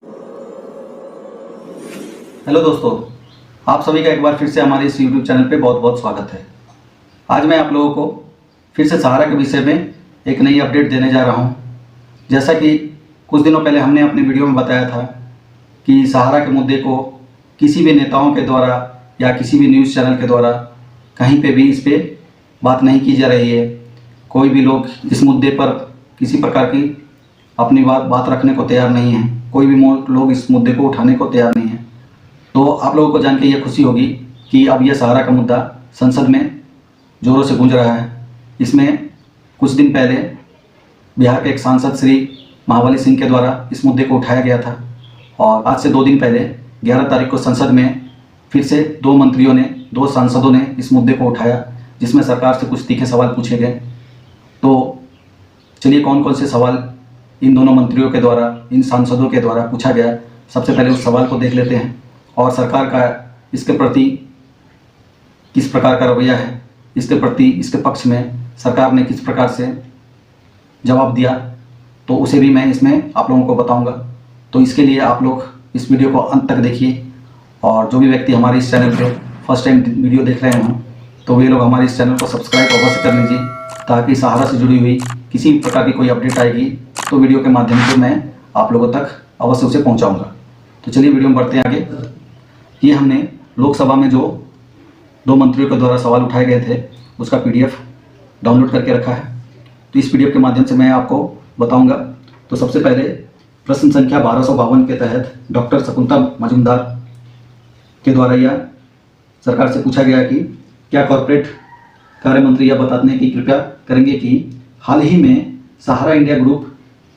Hello दोस्तों, आप सभी का एक बार फिर से हमारे इस YouTube चैनल पे बहुत बहुत स्वागत है। आज मैं आप लोगों को फिर से सहारा के विषय में एक नई अपडेट देने जा रहा हूं। जैसा कि कुछ दिनों पहले हमने अपने वीडियो में बताया था कि सहारा के मुद्दे को किसी भी नेताओं के द्वारा या किसी भी न्यूज़ चैनल के द्वारा कहीं पे भी इस पर बात नहीं की जा रही है। कोई भी लोग इस मुद्दे पर किसी प्रकार की अपनी बात रखने को तैयार नहीं है। कोई भी लोग इस मुद्दे को उठाने को तैयार नहीं है। तो आप लोगों को जान के ये खुशी होगी कि अब यह सहारा का मुद्दा संसद में ज़ोरों से गूंज रहा है। इसमें कुछ दिन पहले बिहार के एक सांसद श्री महाबली सिंह के द्वारा इस मुद्दे को उठाया गया था और आज से 2 दिन पहले 11 तारीख को संसद में फिर से 2 सांसदों ने इस मुद्दे को उठाया, जिसमें सरकार से कुछ तीखे सवाल पूछे गए। तो चलिए कौन कौन से सवाल इन दोनों मंत्रियों के द्वारा, इन सांसदों के द्वारा पूछा गया, सबसे पहले उस सवाल को देख लेते हैं और सरकार का इसके प्रति किस प्रकार का रवैया है, इसके प्रति, इसके पक्ष में सरकार ने किस प्रकार से जवाब दिया, तो उसे भी मैं इसमें आप लोगों को बताऊंगा। तो इसके लिए आप लोग इस वीडियो को अंत तक देखिए और जो भी व्यक्ति हमारे इस चैनल पे फर्स्ट टाइम वीडियो देख रहे हों तो वे लोग हमारे इस चैनल को सब्सक्राइब अवश्य कर लीजिए, ताकि सहारा से जुड़ी हुई किसी भी प्रकार की कोई अपडेट आएगी तो वीडियो के माध्यम से मैं आप लोगों तक अवश्य उसे पहुँचाऊँगा। तो चलिए वीडियो में बढ़ते हैं आगे। ये हमने लोकसभा में जो 2 मंत्रियों के द्वारा सवाल उठाए गए थे उसका PDF डाउनलोड करके रखा है, तो इस PDF के माध्यम से मैं आपको बताऊंगा। तो सबसे पहले प्रश्न संख्या 1252 के तहत डॉक्टर शकुंतला मजूमदार के द्वारा यह सरकार से पूछा गया कि क्या कॉर्पोरेट कार्य मंत्री यह बताने की कृपया करेंगे कि हाल ही में सहारा इंडिया ग्रुप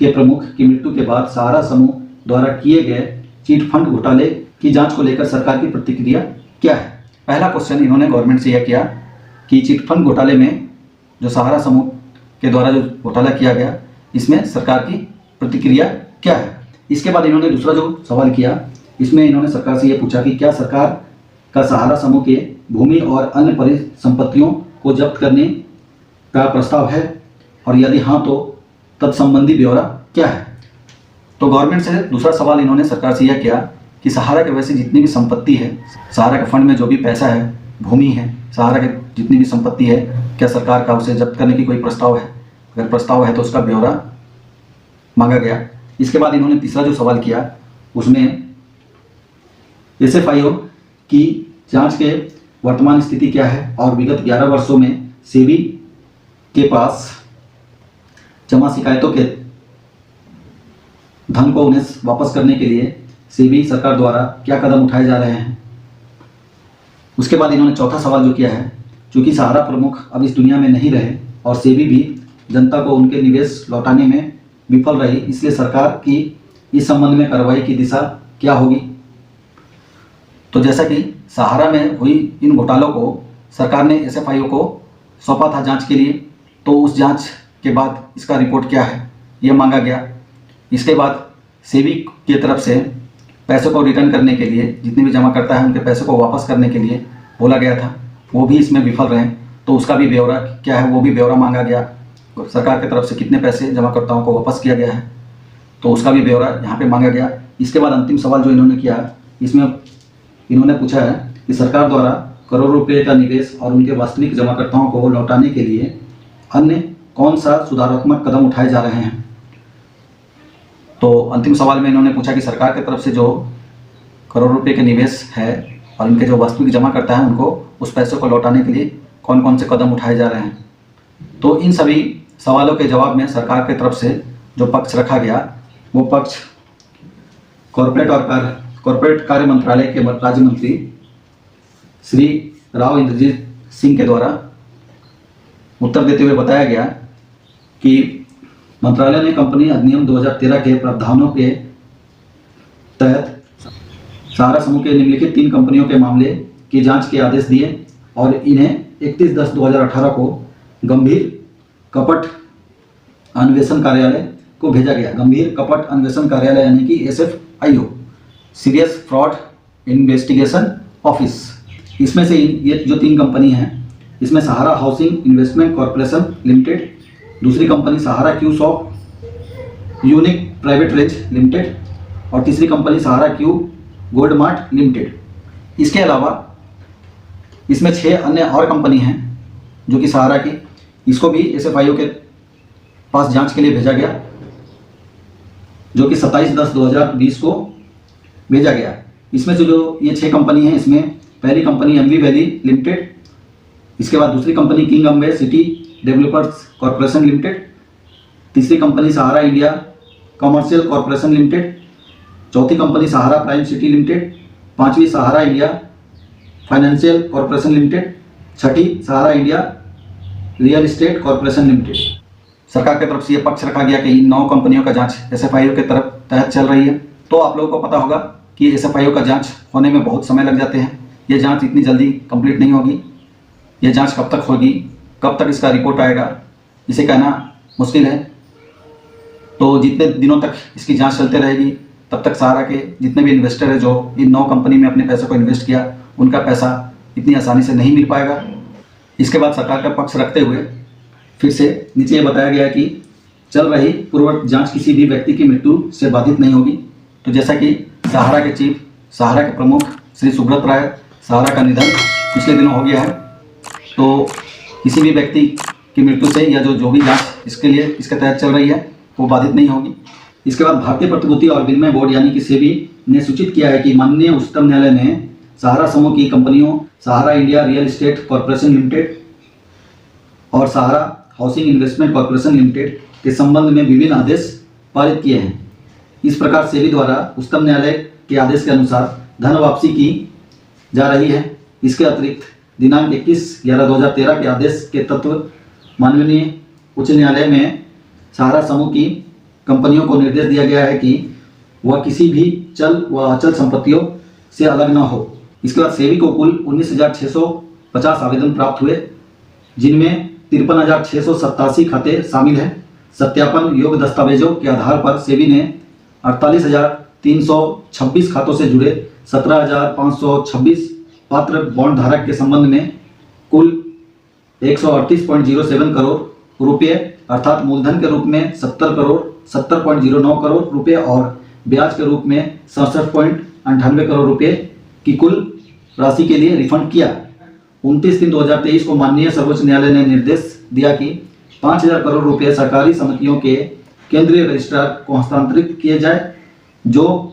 के प्रमुख की मृत्यु के बाद सहारा समूह द्वारा किए गए चिट फंड घोटाले की जांच को लेकर सरकार की प्रतिक्रिया क्या है। पहला क्वेश्चन इन्होंने गवर्नमेंट से यह किया कि चिट फंड घोटाले में जो सहारा समूह के द्वारा जो घोटाला किया गया, इसमें सरकार की प्रतिक्रिया क्या है। इसके बाद इन्होंने दूसरा जो सवाल किया, इसमें इन्होंने सरकार से यह पूछा कि क्या सरकार का सहारा समूह के भूमि और अन्य परिसंपत्तियों को जब्त करने का प्रस्ताव है, और यदि हाँ तो तत्संबंधी ब्यौरा क्या है। तो गवर्नमेंट से दूसरा सवाल इन्होंने सरकार से यह किया कि सहारा के वैसे जितनी भी संपत्ति है, सहारा के फंड में जो भी पैसा है, भूमि है, सहारा के जितनी भी संपत्ति है, क्या सरकार का उसे जब्त करने की कोई प्रस्ताव है। अगर प्रस्ताव है तो उसका ब्यौरा मांगा गया। इसके बाद इन्होंने तीसरा जो सवाल किया, उसमें SFIO की जांच के वर्तमान स्थिति क्या है और विगत 11 वर्षों में सेबी के पास जमा शिकायतों के धन को उन्हें वापस करने के लिए सेबी सरकार द्वारा क्या कदम उठाए जा रहे हैं। उसके बाद इन्होंने चौथा सवाल जो किया है, चूंकि सहारा प्रमुख अब इस दुनिया में नहीं रहे और सेबी भी जनता को उनके निवेश लौटाने में विफल रही, इसलिए सरकार की इस संबंध में कार्रवाई की दिशा क्या होगी। तो जैसा कि सहारा में हुई इन घोटालों को सरकार ने SFIO को सौंपा था जांच के लिए, तो उस जांच के बाद इसका रिपोर्ट क्या है ये मांगा गया। इसके बाद सेबी की तरफ से पैसों को रिटर्न करने के लिए, जितने भी जमा करता है उनके पैसों को वापस करने के लिए बोला गया था, वो भी इसमें विफल रहे, तो उसका भी ब्यौरा क्या है वो भी ब्यौरा मांगा गया। सरकार की तरफ से कितने पैसे जमाकर्ताओं को वापस किया गया है, तो उसका भी ब्यौरा यहाँ पे मांगा गया। इसके बाद अंतिम सवाल जो इन्होंने किया, इसमें इन्होंने पूछा है कि सरकार द्वारा करोड़ों रुपये का निवेश और उनके वास्तविक जमाकर्ताओं को लौटाने के लिए अन्य कौन सा सुधारात्मक कदम उठाए जा रहे हैं। तो अंतिम सवाल में इन्होंने पूछा कि सरकार की तरफ से जो करोड़ों रुपये के निवेश है और इनके जो वास्तविक जमा करता है उनको उस पैसों को लौटाने के लिए कौन कौन से कदम उठाए जा रहे हैं। तो इन सभी सवालों के जवाब में सरकार की तरफ से जो पक्ष रखा गया, वो पक्ष कॉर्पोरेट कार्य मंत्रालय के राज्य मंत्री श्री राव इंद्रजीत सिंह के द्वारा उत्तर देते हुए बताया गया कि मंत्रालय ने कंपनी अधिनियम 2013 के प्रावधानों के तहत सहारा समूह के निम्नलिखित 3 कंपनियों के मामले की जांच के आदेश दिए और इन्हें 31/10/2018 को गंभीर कपट अन्वेषण कार्यालय को भेजा गया। गंभीर कपट अन्वेषण कार्यालय यानी कि SFIO, serious fraud investigation office. इसमें से ये जो 3 कंपनी हैं, इसमें सहारा हाउसिंग इन्वेस्टमेंट कॉर्पोरेशन लिमिटेड, दूसरी कंपनी सहारा क्यूसॉफ्ट यूनिक प्राइवेट रेंज लिमिटेड और तीसरी कंपनी सहारा क्यू गोल्ड मार्ट लिमिटेड। इसके अलावा इसमें 6 अन्य और कंपनी हैं जो कि सहारा की, इसको भी SFIO के पास जांच के लिए भेजा गया, जो कि 27/10/2020 को भेजा गया। इसमें से जो ये 6 कंपनी हैं, इसमें पहली कंपनी MV वैली लिमिटेड, इसके बाद दूसरी company King Ambe City Developers Corporation Limited, तीसरी company Sahara India Commercial Corporation Limited, चौथी company Sahara Prime City Limited, पांचवी Sahara India Financial Corporation Limited, छठी Sahara India Real Estate Corporation Limited. सरकार की तरफ से ये पक्ष रखा गया कि इन 9 कंपनियों का जांच SFIO के तहत चल रही है। तो आप लोगों को पता होगा कि SFIO का जांच होने में बहुत समय लग जाते हैं। ये जांच इतनी जल्दी कंप्लीट नहीं होगी। ये जांच कब तक होगी, कब तक इसका रिपोर्ट आएगा, इसे कहना मुश्किल है। तो जितने दिनों तक इसकी जांच चलते रहेगी, तब तक सहारा के जितने भी इन्वेस्टर हैं जो इन 9 कंपनी में अपने पैसे को इन्वेस्ट किया, उनका पैसा इतनी आसानी से नहीं मिल पाएगा। इसके बाद सरकार का पक्ष रखते हुए फिर से नीचे ये बताया गया कि चल रही पूर्व जांच किसी भी व्यक्ति की मृत्यु से बाधित नहीं होगी। तो जैसा कि सहारा के चीफ, सहारा के प्रमुख श्री सुब्रत राय, सहारा का निधन पिछले दिनों हो गया है, तो किसी भी व्यक्ति की मृत्यु से या जो भी जांच इसके तहत चल रही है वो बाधित नहीं होगी। इसके बाद भारतीय प्रतिभूति और विनिमय बोर्ड यानी कि सेबी ने सूचित किया है कि माननीय उच्चतम न्यायालय ने सहारा समूह की कंपनियों Sahara India Real Estate Corporation Limited और Sahara Housing Investment Corporation Limited के संबंध में विभिन्न आदेश पारित किए हैं। इस प्रकार सेबी द्वारा उच्चतम न्यायालय के आदेश के अनुसार धन वापसी की जा रही है। इसके अतिरिक्त दिनांक 21/11/2013 के आदेश के तत्व माननीय उच्च न्यायालय में सहारा समूह की कंपनियों को निर्देश दिया गया है कि वह किसी भी चल व अचल संपत्तियों से अलग न हो। इसके बाद सेबी को कुल 19,650 आवेदन प्राप्त हुए, जिनमें 53,687 खाते शामिल हैं। सत्यापन योग्य दस्तावेजों के आधार पर सेबी ने 48,326 खातों से जुड़े 17,526 पात्र बॉन्ड धारक के संबंध में कुल 138.07 करोड़ रुपये अर्थात मूलधन के रूप में 70.09 करोड़ रुपये और ब्याज के रूप में 67.98 करोड़ रुपये की कुल राशि के लिए रिफंड किया। 29/3/2023 को माननीय सर्वोच्च न्यायालय ने निर्देश दिया कि 5,000 करोड़ रुपये सरकारी समितियों के केंद्रीय रजिस्ट्रार को हस्तांतरित किए जाए, जो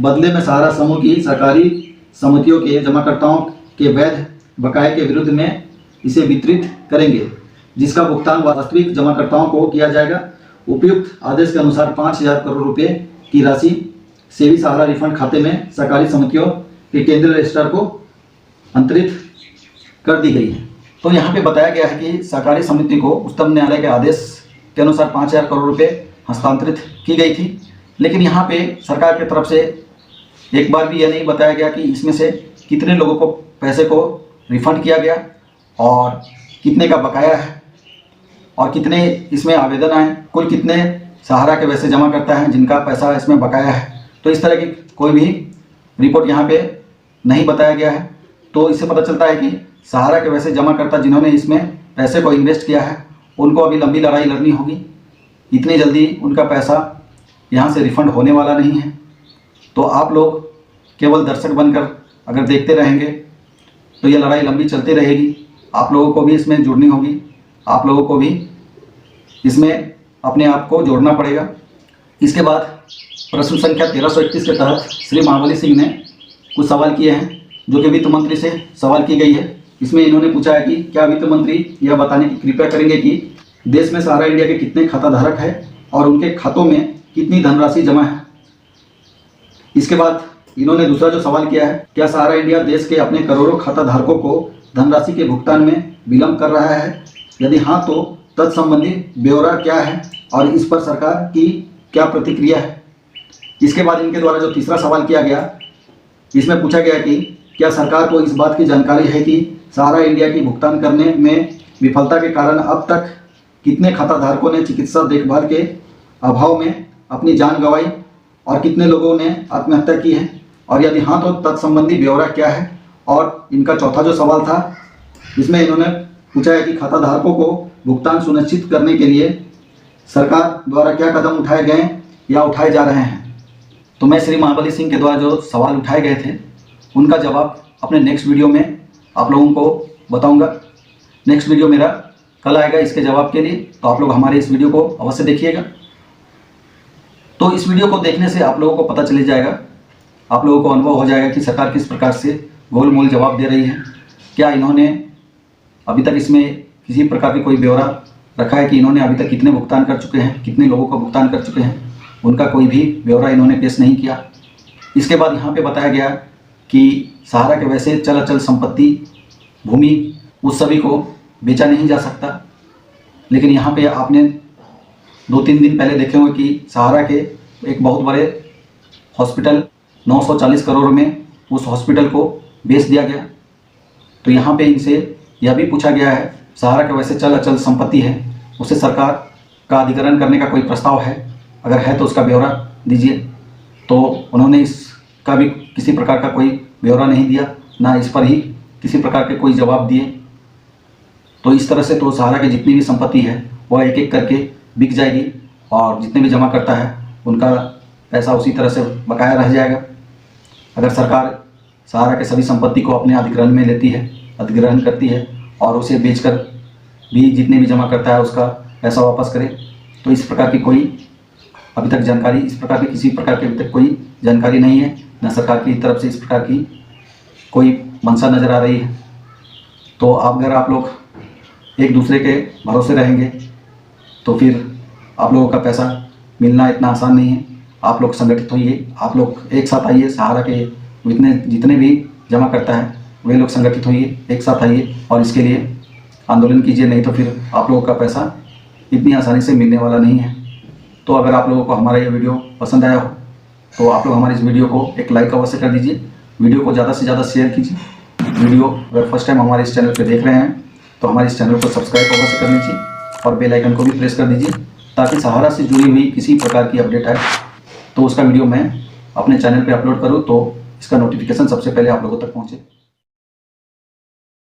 बदले में सहारा समूह की सरकारी समितियों के जमाकर्ताओं के वैध बकाये के विरुद्ध में इसे वितरित करेंगे, जिसका भुगतान वास्तविक जमाकर्ताओं को किया जाएगा। उपयुक्त आदेश के अनुसार 5,000 करोड़ रुपये की राशि सेबी सहारा रिफंड खाते में सरकारी समितियों के केंद्रीय रजिस्ट्रार को अंतरित कर दी गई है। तो यहाँ पे बताया गया है कि सरकारी समिति को उच्चतम न्यायालय के आदेश के अनुसार 5,000 करोड़ रुपये हस्तांतरित की गई थी, लेकिन यहाँ पे सरकार की तरफ से एक बार भी यह नहीं बताया गया कि इसमें से कितने लोगों को पैसे को रिफंड किया गया और कितने का बकाया है और कितने इसमें आवेदन आए, कुल कितने सहारा के वैसे जमा करता है जिनका पैसा इसमें बकाया है। तो इस तरह की कोई भी रिपोर्ट यहाँ पे नहीं बताया गया है। तो इससे पता चलता है कि सहारा के वैसे जमा करता जिन्होंने इसमें पैसे को इन्वेस्ट किया है, उनको अभी लंबी लड़ाई लड़नी होगी। इतनी जल्दी उनका पैसा यहाँ से रिफंड होने वाला नहीं है। तो आप लोग केवल दर्शक बनकर अगर देखते रहेंगे तो ये लड़ाई लंबी चलती रहेगी। आप लोगों को भी इसमें जुड़नी होगी, आप लोगों को भी इसमें अपने आप को जोड़ना पड़ेगा। इसके बाद प्रश्न संख्या 1331 के तहत श्री महाबली सिंह ने कुछ सवाल किए हैं, जो कि वित्त मंत्री से सवाल की गई है। इसमें इन्होंने पूछा है कि क्या वित्त मंत्री यह बताने की कृपया करेंगे कि देश में सहारा इंडिया के कितने खाता धारक है और उनके खातों में कितनी धनराशि जमा है। इसके बाद इन्होंने दूसरा जो सवाल किया है, क्या सहारा इंडिया देश के अपने करोड़ों खाता धारकों को धनराशि के भुगतान में विलंब कर रहा है, यदि हाँ तो तत्संबंधी ब्यौरा क्या है और इस पर सरकार की क्या प्रतिक्रिया है। इसके बाद इनके द्वारा जो तीसरा सवाल किया गया, इसमें पूछा गया कि क्या सरकार को इस बात की जानकारी है कि सहारा इंडिया की भुगतान करने में विफलता के कारण अब तक कितने खाता धारकों ने चिकित्सा देखभाल के अभाव में अपनी जान गंवाई और कितने लोगों ने आत्महत्या की है, और यदि हाँ तो तत्संबंधी ब्यौरा क्या है। और इनका चौथा जो सवाल था, इसमें इन्होंने पूछा है कि खाता धारकों को भुगतान सुनिश्चित करने के लिए सरकार द्वारा क्या कदम उठाए गए या उठाए जा रहे हैं। तो मैं श्री महाबली सिंह के द्वारा जो सवाल उठाए गए थे उनका जवाब अपने नेक्स्ट वीडियो में आप लोगों को बताऊंगा। नेक्स्ट वीडियो मेरा कल आएगा इसके जवाब के लिए, तो आप लोग हमारे इस वीडियो को अवश्य देखिएगा। तो इस वीडियो को देखने से आप लोगों को पता चल जाएगा, आप लोगों को अनुभव हो जाएगा कि सरकार किस प्रकार से गोलमोल जवाब दे रही है। क्या इन्होंने अभी तक इसमें किसी प्रकार की कोई ब्यौरा रखा है कि इन्होंने अभी तक कितने भुगतान कर चुके हैं, कितने लोगों को भुगतान कर चुके हैं, उनका कोई भी ब्यौरा इन्होंने पेश नहीं किया। इसके बाद यहाँ पे बताया गया कि सहारा के वैसे चल अचल संपत्ति, भूमि, उस सभी को बेचा नहीं जा सकता। लेकिन यहाँ पे आपने 2-3 दिन पहले देखे होंगे कि सहारा के एक बहुत बड़े हॉस्पिटल 940 करोड़ में उस हॉस्पिटल को बेच दिया गया। तो यहाँ पे इनसे यह भी पूछा गया है, सहारा के वैसे चल अचल संपत्ति है, उसे सरकार का अधिग्रहण करने का कोई प्रस्ताव है, अगर है तो उसका ब्यौरा दीजिए। तो उन्होंने इसका भी किसी प्रकार का कोई ब्यौरा नहीं दिया, ना इस पर ही किसी प्रकार के कोई जवाब दिए। तो इस तरह से तो सहारा की जितनी भी संपत्ति है वह एक एक करके बिक जाएगी और जितने भी जमा करता है उनका पैसा उसी तरह से बकाया रह जाएगा। अगर सरकार सहारा के सभी संपत्ति को अपने अधिग्रहण में लेती है, अधिग्रहण करती है और उसे बेचकर भी जितने भी जमा करता है उसका पैसा वापस करे, तो इस प्रकार की कोई अभी तक जानकारी, इस प्रकार की किसी प्रकार की अभी तक कोई जानकारी नहीं है, न सरकार की तरफ से इस प्रकार की कोई मंशा नज़र आ रही है। तो अगर आप लोग एक दूसरे के भरोसे रहेंगे तो फिर आप लोगों का पैसा मिलना इतना आसान नहीं है। आप लोग संगठित होइए, आप लोग एक साथ आइए, सहारा के जितने भी जमा करता है वे लोग संगठित होइए, एक साथ आइए और इसके लिए आंदोलन कीजिए, नहीं तो फिर आप लोगों का पैसा इतनी आसानी से मिलने वाला नहीं है। तो अगर आप लोगों को हमारा ये वीडियो पसंद आया हो तो आप लोग हमारे इस वीडियो को एक लाइक अवश्य कर दीजिए, वीडियो को ज़्यादा से ज़्यादा शेयर कीजिए। वीडियो अगर फर्स्ट टाइम हमारे इस चैनल पर देख रहे हैं तो हमारे इस चैनल को सब्सक्राइब अवश्य कर लीजिए और बेल आइकन को भी प्रेस कर दीजिए, ताकि सहारा से जुड़ी हुई किसी प्रकार की अपडेट आए तो उसका वीडियो मैं अपने चैनल पे अपलोड करूँ तो इसका नोटिफिकेशन सबसे पहले आप लोगों तक पहुँचे।